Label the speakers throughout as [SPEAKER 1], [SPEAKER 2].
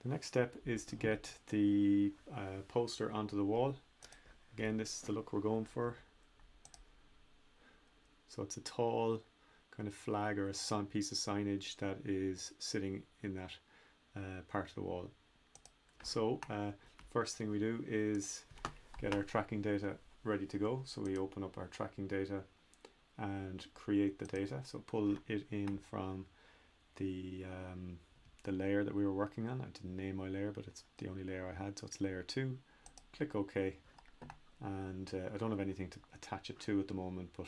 [SPEAKER 1] The next step is to get the poster onto the wall. Again, this is the look we're going for. So it's a tall kind of flag or a piece of signage that is sitting in that part of the wall. So first thing we do is get our tracking data ready to go. So we open up our tracking data and create the data. So pull it in from the layer that we were working on. I didn't name my layer, but it's the only layer I had, so it's layer 2. Click OK, and I don't have anything to attach it to at the moment, but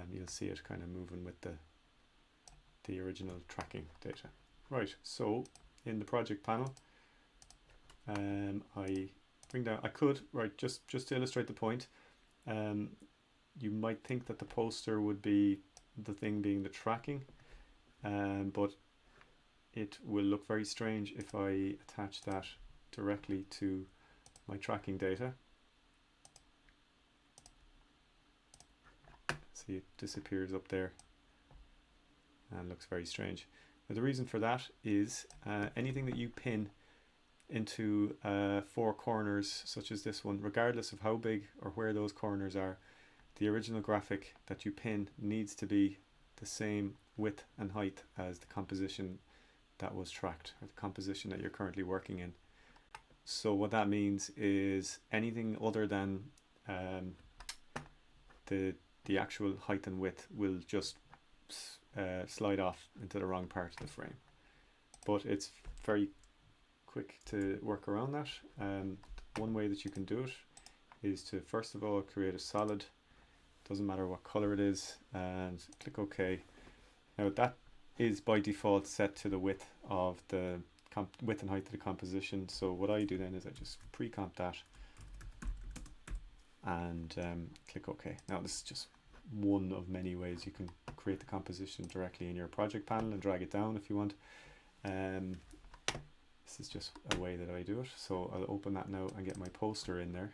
[SPEAKER 1] you'll see it kind of moving with the original tracking data. Right, so in the project panel, I bring down, just to illustrate the point, you might think that the poster would be the thing being the tracking, but it will look very strange if I attach that directly to my tracking data. See, it disappears up there and looks very strange. Now, the reason for that is anything that you pin into 4 corners, such as this one, regardless of how big or where those corners are, the original graphic that you pin needs to be the same width and height as the composition that was tracked, or the composition that you're currently working in. So what that means is anything other than the actual height and width will just slide off into the wrong part of the frame. But it's very quick to work around that. One way that you can do it is to first of all create a solid, doesn't matter what color it is, and click OK. Now that is by default set to the width of the width and height of the composition. So what I do then is I just pre-comp that and click OK. Now this is just one of many ways you can create the composition directly in your project panel and drag it down if you want. This is just a way that I do it. So I'll open that now and get my poster in there,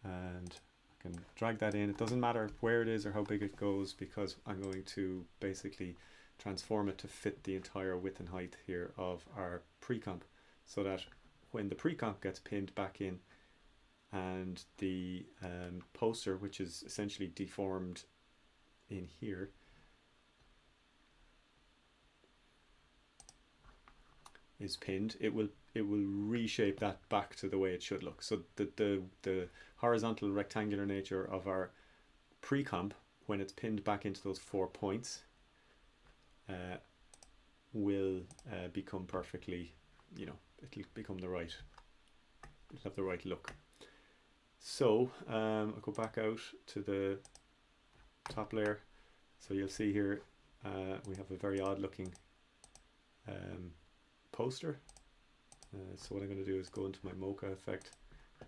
[SPEAKER 1] and I can drag that in. It doesn't matter where it is or how big it goes, because I'm going to basically transform it to fit the entire width and height here of our pre-comp, so that when the pre-comp gets pinned back in and the poster, which is essentially deformed in here, is pinned, it will reshape that back to the way it should look. So the horizontal rectangular nature of our pre-comp, when it's pinned back into those 4 points, will become perfectly, it'll become the right, it'll have the right look. So I'll go back out to the top layer. So you'll see here we have a very odd looking poster. So what I'm going to do is go into my Mocha effect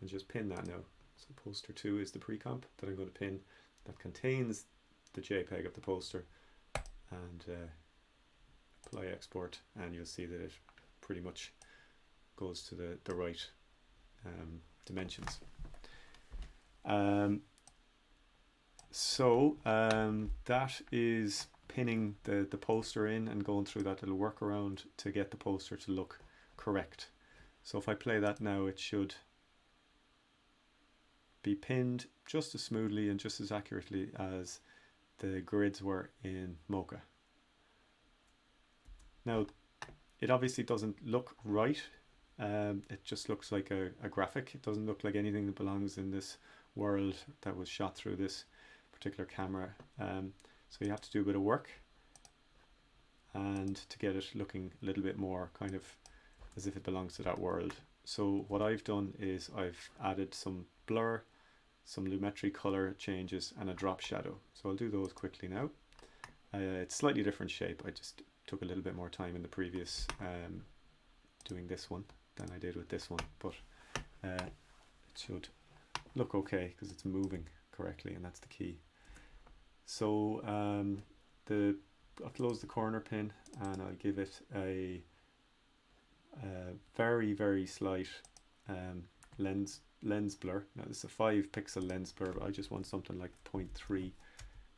[SPEAKER 1] and just pin that now. So poster 2 is the pre-comp that I'm going to pin, that contains the JPEG of the poster, and apply export, and you'll see that it pretty much goes to the right dimensions. That is pinning the poster in and going through that little workaround to get the poster to look correct. So if I play that now, it should be pinned just as smoothly and just as accurately as the grids were in Mocha. Now, it obviously doesn't look right. It just looks like a graphic. It doesn't look like anything that belongs in this world that was shot through this particular camera. So you have to do a bit of work and to get it looking a little bit more kind of as if it belongs to that world. So what I've done is I've added some blur, some lumetri color changes, and a drop shadow. So I'll do those quickly now. It's slightly different shape. I just took a little bit more time in the previous doing this one than I did with this one, but it should look okay because it's moving correctly, and that's the key. So I'll close the corner pin and I'll give it a very, very slight lens blur. Now this is a 5 pixel lens blur, but I just want something like 0.3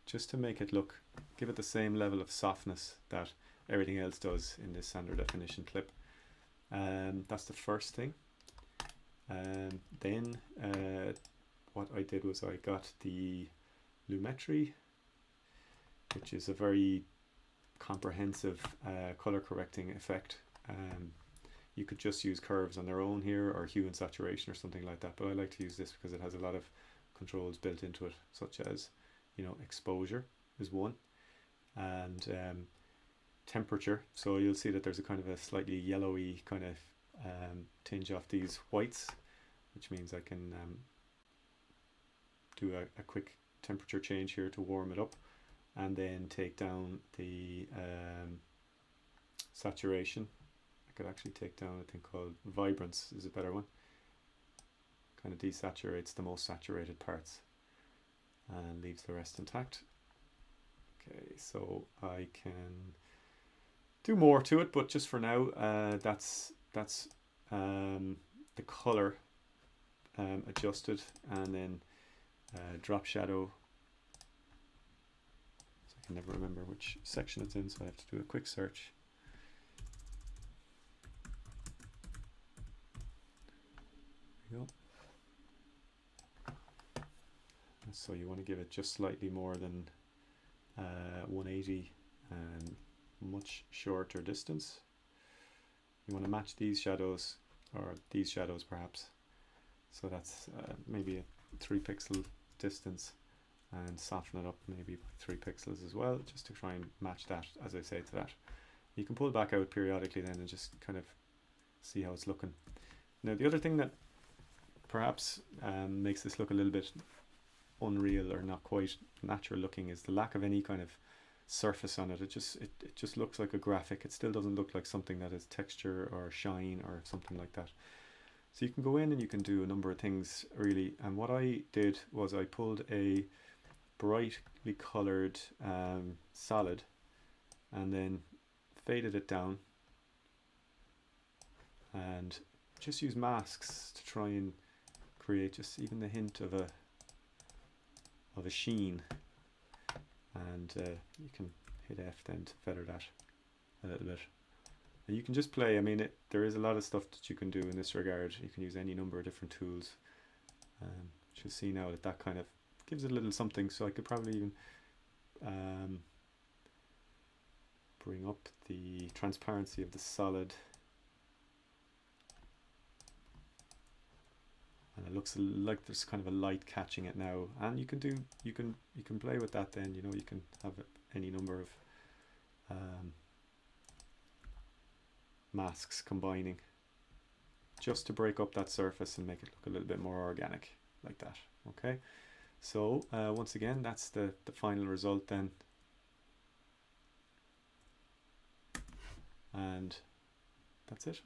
[SPEAKER 1] just to make it look, give it the same level of softness that everything else does in this standard definition clip. That's the first thing. Then what I did was I got the Lumetri, which is a very comprehensive color correcting effect. You could just use curves on their own here, or hue and saturation or something like that, but I like to use this because it has a lot of controls built into it, such as, you know, exposure is one, and temperature. So you'll see that there's a kind of a slightly yellowy kind of tinge off these whites, which means I can do a quick temperature change here to warm it up, and then take down the saturation. I could actually take down a thing called vibrance, is a better one. Kind of desaturates the most saturated parts and leaves the rest intact. Okay, so I can do more to it, but just for now, that's the color adjusted, and then drop shadow. So I can never remember which section it's in, so I have to do a quick search. There we go. So you want to give it just slightly more than 180 and much shorter distance. You want to match these shadows, or these shadows perhaps, so that's maybe a 3 pixel distance, and soften it up maybe by 3 pixels as well, just to try and match that, as I say, to that. You can pull back out periodically then and just kind of see how it's looking. Now the other thing that perhaps makes this look a little bit unreal or not quite natural looking is the lack of any kind of surface on it. It just looks like a graphic. It still doesn't look like something that is texture or shine or something like that. So you can go in and you can do a number of things really, and what I did was I pulled a brightly colored solid and then faded it down, and just use masks to try and create just even the hint of a sheen, and you can hit F then to feather that a little bit. And you can just play. I mean, there is a lot of stuff that you can do in this regard. You can use any number of different tools. You'll see now that that kind of gives it a little something. So I could probably even bring up the transparency of the solid, and it looks like there's kind of a light catching it now. And you can play with that then. You know, you can have any number of masks combining just to break up that surface and make it look a little bit more organic, like that. Okay, so once again, that's the final result then, and that's it.